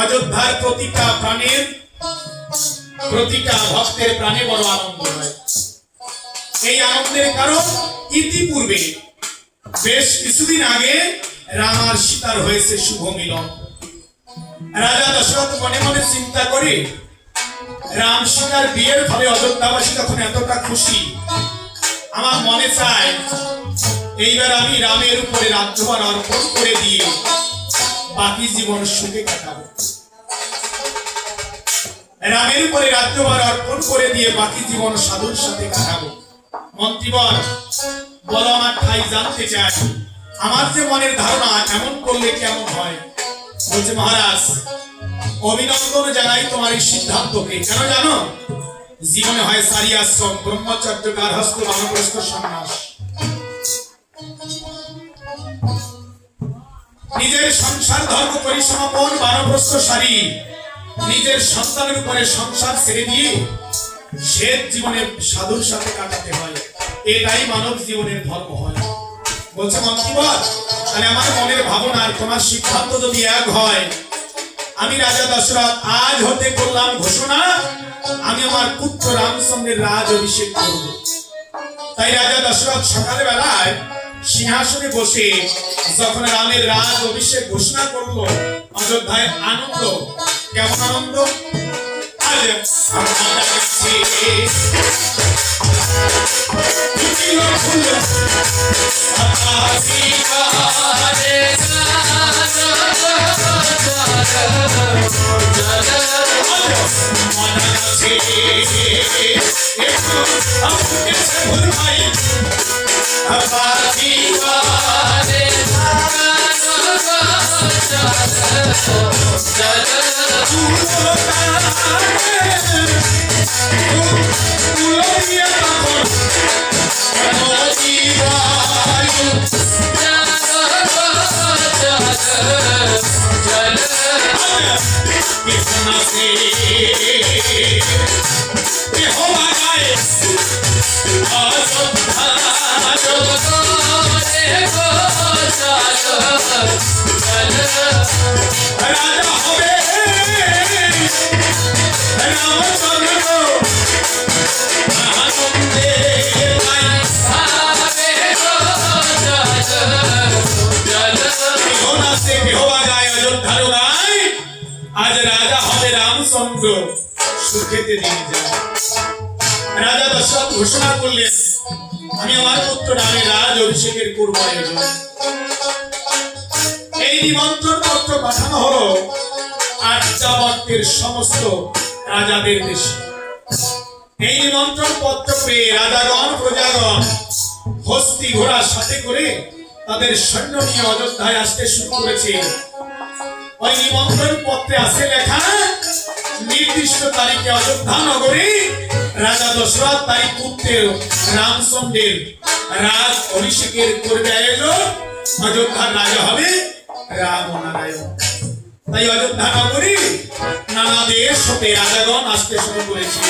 অযোধ্যার প্রতিটা প্রাণের প্রতিটা ভক্তের প্রাণে বড় আনন্দ হয়। এই আনন্দের কারণ ইতিপূর্বে বেশ কিছুদিন আগে রাম আর সীতার হয়েছে শুভ মিলন। রাজা দশরথ মনে মনে চিন্তা করে রাম সীতার বিয়ের ফলে অযোধ্যাবাসী তখন এতটা খুশি, আমার মনে চায় এইবার আমি রামের উপরে রাজ্যভার অর্পণ করে দিয়ে বাকি জীবন সুখে কাটাবো। রামের উপরে রাজ্যভার অর্পণ করে দিয়ে বাকি জীবন সাধুর সাথে কাটাবো। মন্ত্রীবর বলো, আমার ঠাই জানতে চাই, আমার যে মনের ধারণা এমন করলে কেমন হয়? বলছে, মহারাজ অভিনন্দন জানাই তোমার এই সিদ্ধান্তকে। কেন জানো? জীবনে হয় সারি আশ্রম, ব্রহ্মচর্য, গার্হস্থ, বানপ্রস্থ, সন্ন্যাস। নিজের সংসার ধর্ম পরিসমাপন, বানপ্রস্থ সারি, নিজের সন্তানের উপরে সংসার ছেড়ে দিয়ে শেষ জীবনে সাধুর সাথে কাটাতে হয়। এটাই মানব জীবনের ধর্ম হয়। বলছে মন্ত্রীবর, তাহলে আমার মনের ভাবনা আর তোমার সিদ্ধান্ত যদি এক হয়, আমি রাজা দশরথ আজ হতে করলাম ঘোষণা, আমি আমার পুত্র রামচন্দ্রের রাজ অভিষেক করব। তাই রাজা দশরথ সকালে বেলায় সিংহাসনে বসে যখন রামের রাজ অভিষেক ঘোষণা করলো, অযোধ্যায় আনন্দ। কেমন আনন্দ? রাজা দশরথ ঘোষণা করলেন, আমি আমার পুত্র রামের রাজ অভিষেকের করব। এই নিমন্ত্রণ পত্র পাঠানো হলো আর্যাবর্তের সমস্ত রাজাদের দেশে। এই নিমন্ত্রণ পত্র পেয়ে রাজাগণ প্রজাগণ হস্তি ঘোড়ার সাথে করে তাদের সৈন্য নিয়ে অযোধ্যায় আসতে শুরু করেছে। ওই নিমন্ত্রণ পত্রে আছে লেখা, নির্দিষ্ট তারিখে অযোধ্যা নগরে রাজা দশরথ তাই পুত্রের রামচন্দ্রের রাজ অভিষেকের করবে আয়োজন। অযোধ্যার রাজা হবে রামনারায়ণ। তাই অযোধ্যা নগরী নানা দেশ হতে রাজাগণ আসতে শুরু করেছে।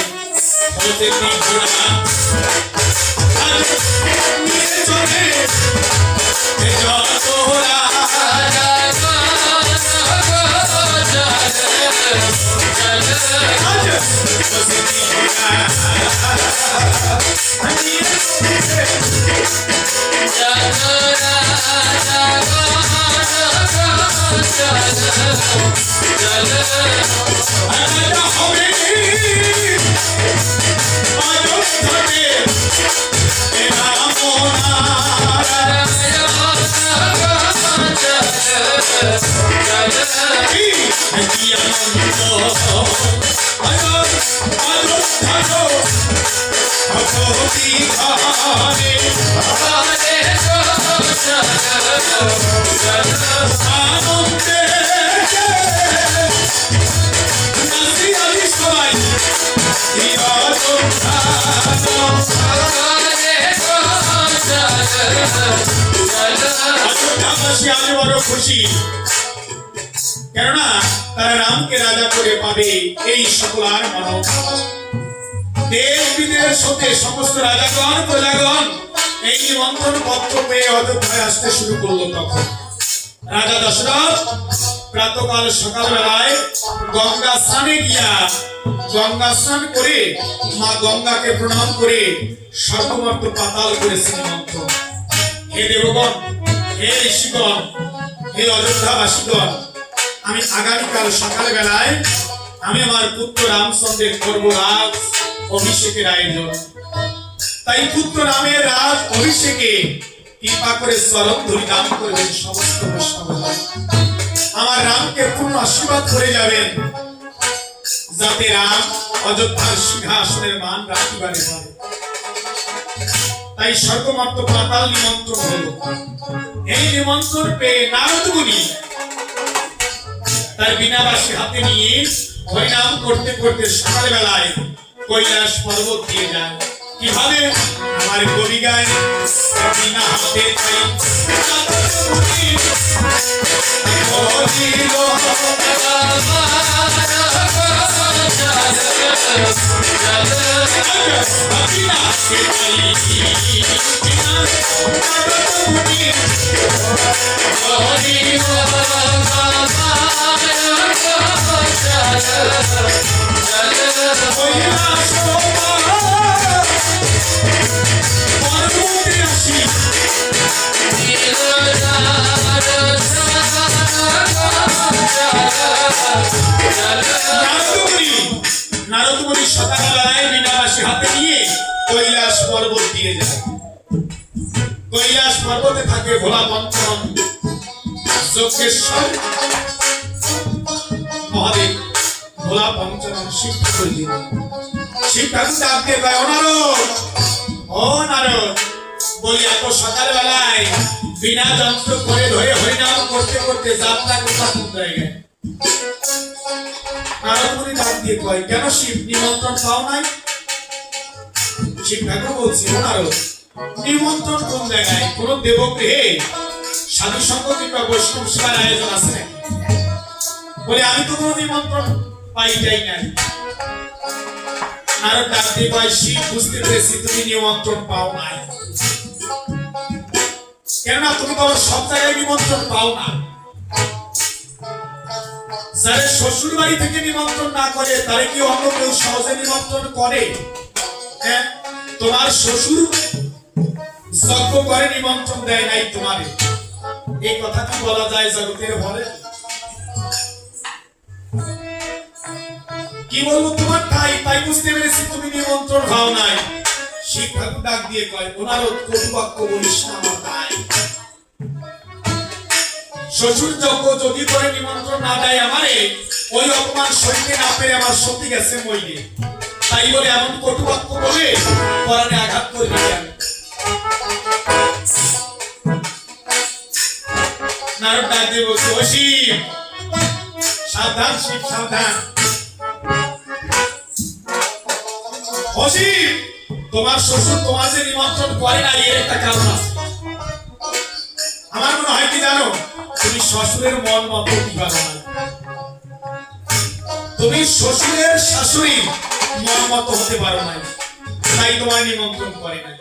খুশি, কেননা তারা রামকে রাজা করে পাবে এই সকল আর মানব। দেশ বিদেশ হতে সমস্ত রাজাগণ প্রজাগণ এই নিমন্ত্রণ পত্র পেয়ে অযোধ্যায় আসতে শুরু করলো। তখন রাজা দশরথ প্রাতকাল সকালবেলায় গঙ্গা স্নানে গিয়া গঙ্গা স্নান করে মা গঙ্গাকে প্রণাম করে স্বর্গমর্ত পাতাল করেছে নিমন্ত্রণ। হে দেবগণ, হে ঋষিগণ, হে অযোধ্যাবাসীগণ, আমি আগামীকাল সকালবেলায় আমি আমার পুত্র রামচন্দ্রের করব রাজ অভিষেকের আয়োজন। তাই পুত্র রামের রাজ অভিষেকে কৃপা করে চরণ ধরি দান করবেন সমস্ত বৈষ্ণবগণ। আমার রামকে পূর্ণ আশীর্বাদ করে যাবেন, যাতে রাম অযোধ্যার সিংহাসনের মান রাখিবারে পারে। তাই স্বর্গমর্ত পাতাল নিমন্ত্রণ হল। এই নিমন্ত্রণ পেয়ে নারদ মুনি তার বীণাবাসী হাতে নিয়ে হরিনাম করতে করতে সকালবেলায় কৈলাস পর্বত দিয়ে যায়। কিভাবে? আমার কবি গায়, বীণা হাতে তাই নারদমুনি সকালবেলায় বীণাবাসী হাতে নিয়ে কৈলাস পর্বত দিয়ে যায়। কৈলাস পর্বতে থাকে ভোলা মন্থন, যজ্ঞেশ্বর মহাদেব, ভোলা পঞ্চনন, শিব ঠাকুর। শিব ঠাকুর ডাকতে পায়, ও নারদ, ও নারদ, বলি এত সকালবেলায় বিনা যন্ত্র করে ধরে হরিনাম করতে করতে যাত্রা কোথা কোন জায়গায়? নারদমুনি ডাক দিয়ে কয়, কেন শিব, নিমন্ত্রণ পাও নাই? শিব ঠাকুর বলছে, ও নারদ, নিমন্ত্রণ কোন জায়গায়? কোন দেবগৃহে সাধু সঙ্গ কিংবা বৈষ্ণব সেবার আয়োজন আছে নাকি? বলে আমি তো কোনো নিমন্ত্রণ পাই যাই নাই। নারদ ডাক দিয়ে কয়, শিব, বুঝতে পেরেছি তুমি নিমন্ত্রণ পাও নাই, কেননা তুমি তো সব জায়গায় নিমন্ত্রণ পাও না। যারা শ্বশুর বাড়ি থেকে নিমন্ত্রণ না করে তারে কি অন্য কেউ সহজে নিমন্ত্রণ করে? হ্যাঁ, তোমার শ্বশুর যজ্ঞ করে নিমন্ত্রণ দেয় নাই তোমারে, এই কথা কি বলা যায় জগতের বলে? কি বলবো তোমার তাই তাই বুঝতে পেরেছি তুমি নিমন্ত্রণ পাও নাই। শিব ঠাকুর ডাক দিয়ে কয়, ওনার কটু বাক্য বলিস না আমার তাই। শ্বশুর যজ্ঞ যদি করে নিমন্ত্রণ না দেয় আমারে, ওই অপমান সইতে না পেরে আমার সতী গেছে মইলে, তাই বলে এমন কটু বাক্য বলে পরাণে আঘাত করবে কেন? নারদ ডাক দিয়ে বলছে, ও শিব, সাবধান শিব, সাবধান। ও শিব, তোমার শ্বশুর তোমার যে নিমন্ত্রণ করে না এর একটা কারণ আছে। আমার মনে হয় কি জানো, তুমি শ্বশুরের মন মতো কি পারো না, তুমি শ্বশুরের শাশুড়ির মন মতো হতে পারো না, তাই তোমার নিমন্ত্রণ করে না।